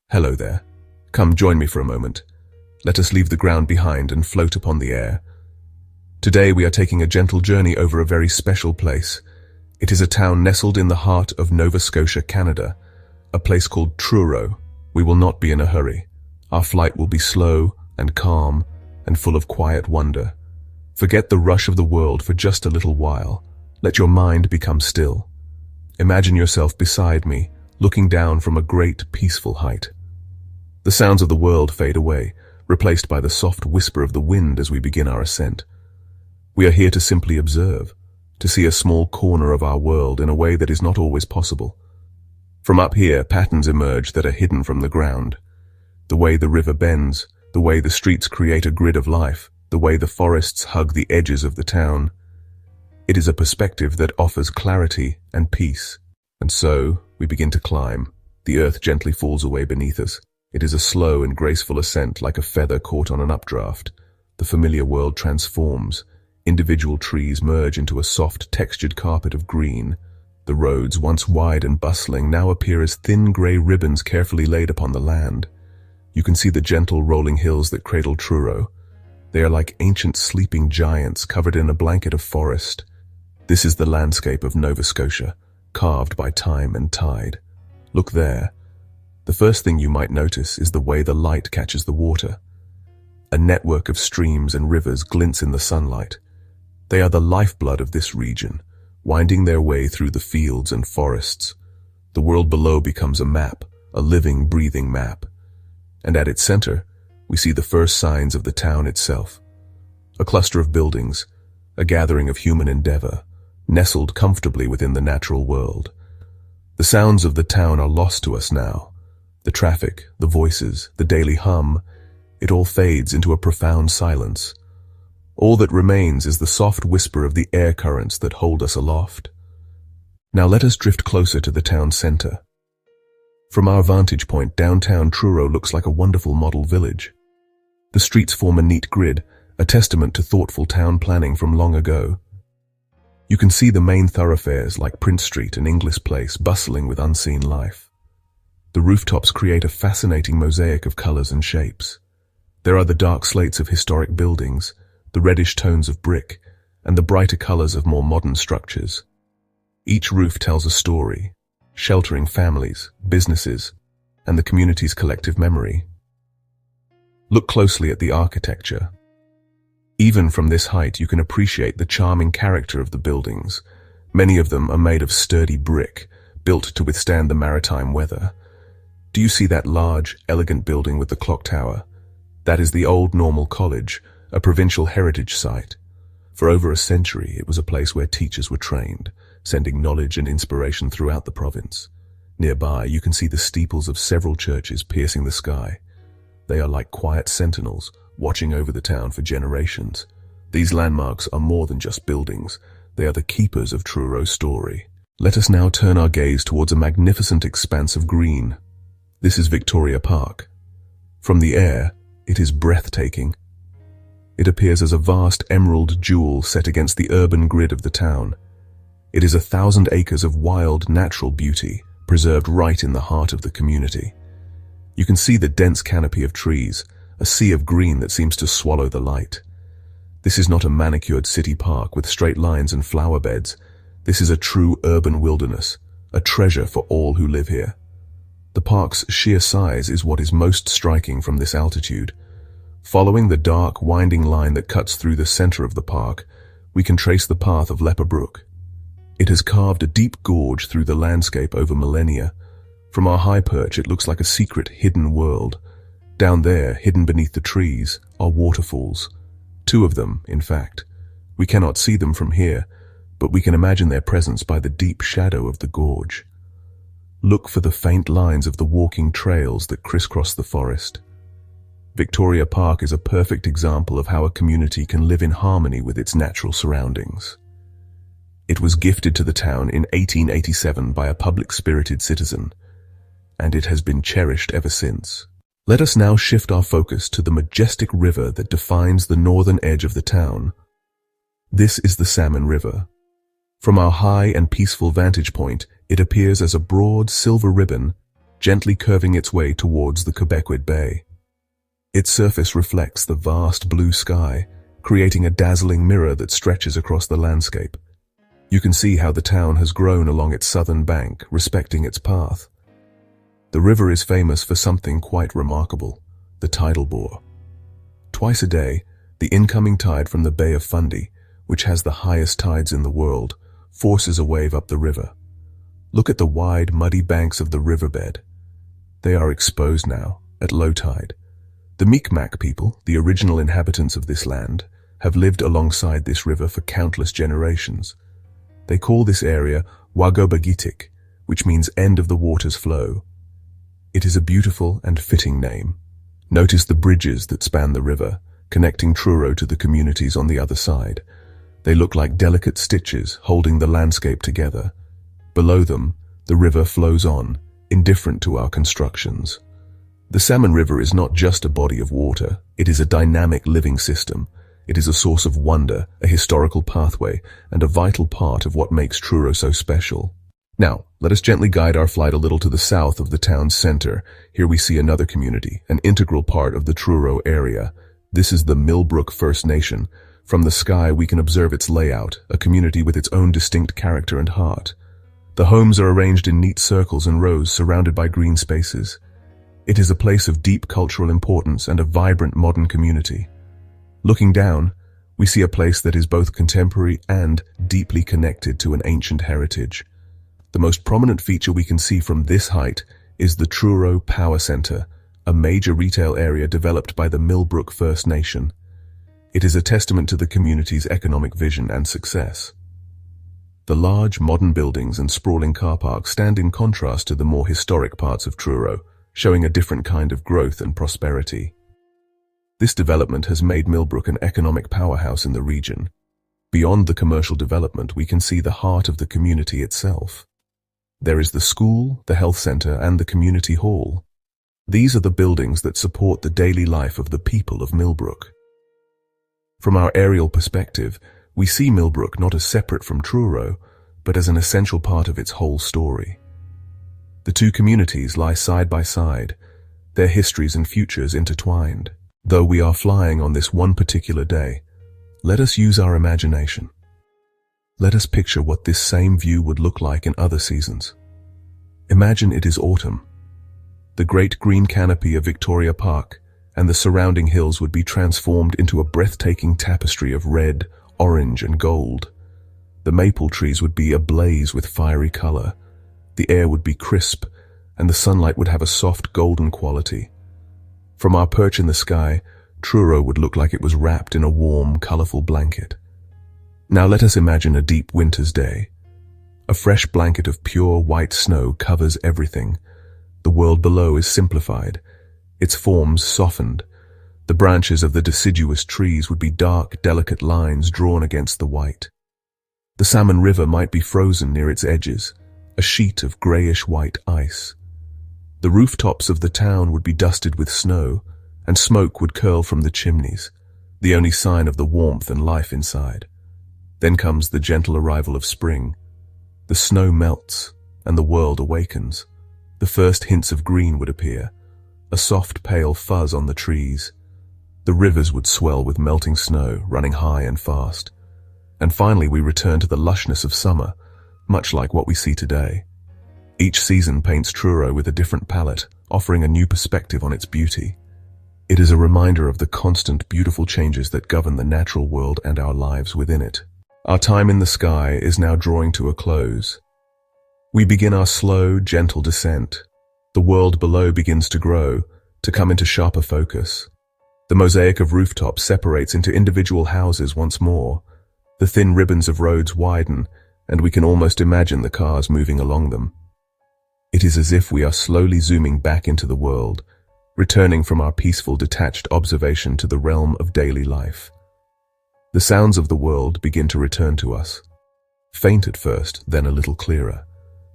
Hello there. Come join me for a moment. Let us leave the ground behind and float upon the air. Today we are taking a gentle journey over a very special place. It is a town nestled in the heart of Nova Scotia, Canada, a place called Truro. We will not be in a hurry. Our flight will be slow and calm and full of quiet wonder. Forget the rush of the world for just a little while. Let your mind become still. Imagine yourself beside me, looking down from a great, peaceful height. The sounds of the world fade away, replaced by the soft whisper of the wind as we begin our ascent. We are here to simply observe, to see a small corner of our world in a way that is not always possible. From up here, patterns emerge that are hidden from the ground. The way the river bends, the way the streets create a grid of life, the way the forests hug the edges of the town. It is a perspective that offers clarity and peace. And so, we begin to climb. The earth gently falls away beneath us. It is a slow and graceful ascent, like a feather caught on an updraft. The familiar world transforms. Individual trees merge into a soft, textured carpet of green. The roads, once wide and bustling, now appear as thin grey ribbons carefully laid upon the land. You can see the gentle rolling hills that cradle Truro. They are like ancient sleeping giants covered in a blanket of forest. This is the landscape of Nova Scotia, carved by time and tide. Look there. The first thing you might notice is the way the light catches the water. A network of streams and rivers glints in the sunlight. They are the lifeblood of this region, winding their way through the fields and forests. The world below becomes a map, a living, breathing map. And at its center, we see the first signs of the town itself. A cluster of buildings, a gathering of human endeavor, nestled comfortably within the natural world. The sounds of the town are lost to us now. The traffic, the voices, the daily hum, it all fades into a profound silence. All that remains is the soft whisper of the air currents that hold us aloft. Now let us drift closer to the town center. From our vantage point, downtown Truro looks like a wonderful model village. The streets form a neat grid, a testament to thoughtful town planning from long ago. You can see the main thoroughfares like Prince Street and Inglis Place bustling with unseen life. The rooftops create a fascinating mosaic of colors and shapes. There are the dark slates of historic buildings, the reddish tones of brick, and the brighter colors of more modern structures. Each roof tells a story, sheltering families, businesses, and the community's collective memory. Look closely at the architecture. Even from this height, you can appreciate the charming character of the buildings. Many of them are made of sturdy brick, built to withstand the maritime weather. Do you see that large, elegant building with the clock tower? That is the old Normal College, a provincial heritage site. For over a century, it was a place where teachers were trained, sending knowledge and inspiration throughout the province. Nearby, you can see the steeples of several churches piercing the sky. They are like quiet sentinels, watching over the town for generations. These landmarks are more than just buildings. They are the keepers of Truro's story. Let us now turn our gaze towards a magnificent expanse of green. This is Victoria Park. From the air, it is breathtaking. It appears as a vast emerald jewel set against the urban grid of the town. It is 1,000 acres of wild, natural beauty, preserved right in the heart of the community. You can see the dense canopy of trees, a sea of green that seems to swallow the light. This is not a manicured city park with straight lines and flower beds. This is a true urban wilderness, a treasure for all who live here. The park's sheer size is what is most striking from this altitude. Following the dark, winding line that cuts through the center of the park, we can trace the path of Leper Brook. It has carved a deep gorge through the landscape over millennia. From our high perch, it looks like a secret, hidden world. Down there, hidden beneath the trees, are waterfalls. 2 of them, in fact. We cannot see them from here, but we can imagine their presence by the deep shadow of the gorge. Look for the faint lines of the walking trails that crisscross the forest. Victoria Park is a perfect example of how a community can live in harmony with its natural surroundings. It was gifted to the town in 1887 by a public-spirited citizen, and it has been cherished ever since. Let us now shift our focus to the majestic river that defines the northern edge of the town. This is the Salmon River. From our high and peaceful vantage point, it appears as a broad silver ribbon gently curving its way towards the Quebecois Bay. Its surface reflects the vast blue sky, creating a dazzling mirror that stretches across the landscape. You can see how the town has grown along its southern bank, respecting its path. The river is famous for something quite remarkable, the tidal bore. Twice a day, the incoming tide from the Bay of Fundy, which has the highest tides in the world, forces a wave up the river. Look at the wide, muddy banks of the riverbed. They are exposed now, at low tide. The Mi'kmaq people, the original inhabitants of this land, have lived alongside this river for countless generations. They call this area Wagobagitik, which means end of the water's flow. It is a beautiful and fitting name. Notice the bridges that span the river, connecting Truro to the communities on the other side. They look like delicate stitches holding the landscape together. Below them, the river flows on, indifferent to our constructions. The Salmon River is not just a body of water, it is a dynamic living system. It is a source of wonder, a historical pathway, and a vital part of what makes Truro so special. Now, let us gently guide our flight a little to the south of the town's center. Here we see another community, an integral part of the Truro area. This is the Millbrook First Nation. From the sky we can observe its layout, a community with its own distinct character and heart. The homes are arranged in neat circles and rows surrounded by green spaces. It is a place of deep cultural importance and a vibrant modern community. Looking down, we see a place that is both contemporary and deeply connected to an ancient heritage. The most prominent feature we can see from this height is the Truro Power Center, a major retail area developed by the Millbrook First Nation. It is a testament to the community's economic vision and success. The large, modern buildings and sprawling car parks stand in contrast to the more historic parts of Truro, showing a different kind of growth and prosperity. This development has made Millbrook an economic powerhouse in the region. Beyond the commercial development, we can see the heart of the community itself. There is the school, the health center, and the community hall. These are the buildings that support the daily life of the people of Millbrook. From our aerial perspective, we see Millbrook not as separate from Truro, but as an essential part of its whole story. The two communities lie side by side, their histories and futures intertwined. Though we are flying on this one particular day, let us use our imagination. Let us picture what this same view would look like in other seasons. Imagine it is autumn. The great green canopy of Victoria Park and the surrounding hills would be transformed into a breathtaking tapestry of red, orange, and gold. The maple trees would be ablaze with fiery color. The air would be crisp, and the sunlight would have a soft golden quality. From our perch in the sky, Truro would look like it was wrapped in a warm, colorful blanket. Now let us imagine a deep winter's day. A fresh blanket of pure white snow covers everything. The world below is simplified, its forms softened. The branches of the deciduous trees would be dark, delicate lines drawn against the white. The Salmon River might be frozen near its edges, a sheet of grayish-white ice. The rooftops of the town would be dusted with snow, and smoke would curl from the chimneys, the only sign of the warmth and life inside. Then comes the gentle arrival of spring. The snow melts, and the world awakens. The first hints of green would appear, a soft pale fuzz on the trees. The rivers would swell with melting snow, running high and fast. And finally we return to the lushness of summer, much like what we see today. Each season paints Truro with a different palette, offering a new perspective on its beauty. It is a reminder of the constant, beautiful changes that govern the natural world and our lives within it. Our time in the sky is now drawing to a close. We begin our slow, gentle descent. The world below begins to grow, to come into sharper focus. The mosaic of rooftops separates into individual houses once more. The thin ribbons of roads widen, and we can almost imagine the cars moving along them. It is as if we are slowly zooming back into the world, returning from our peaceful, detached observation to the realm of daily life. The sounds of the world begin to return to us. Faint at first, then a little clearer.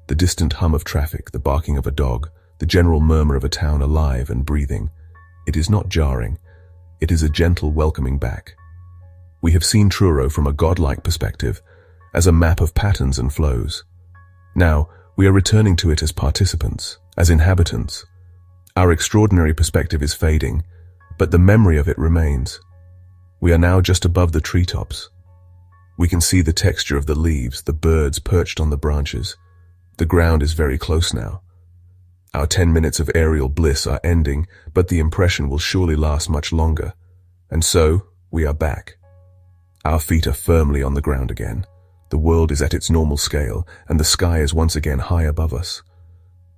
The distant hum of traffic, the barking of a dog, the general murmur of a town alive and breathing. It is not jarring. It is a gentle welcoming back. We have seen Truro from a godlike perspective, as a map of patterns and flows. Now, we are returning to it as participants, As inhabitants, our extraordinary perspective is fading, but the memory of it remains. We are now just above the treetops. We can see the texture of the leaves, the birds perched on the branches. The ground is very close now. Our 10 minutes of aerial bliss are ending, but the impression will surely last much longer. And so, we are back. Our feet are firmly on the ground again. The world is at its normal scale, and the sky is once again high above us.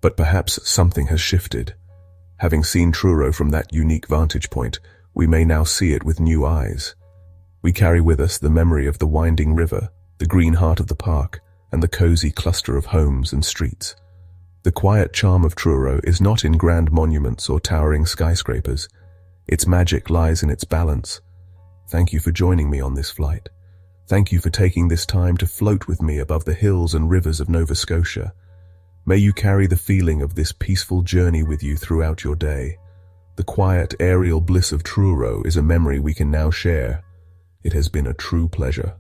But perhaps something has shifted. Having seen Truro from that unique vantage point, we may now see it with new eyes. We carry with us the memory of the winding river, the green heart of the park, and the cozy cluster of homes and streets. The quiet charm of Truro is not in grand monuments or towering skyscrapers. Its magic lies in its balance. Thank you for joining me on this flight. Thank you for taking this time to float with me above the hills and rivers of Nova Scotia. May you carry the feeling of this peaceful journey with you throughout your day. The quiet, aerial bliss of Truro is a memory we can now share. It has been a true pleasure.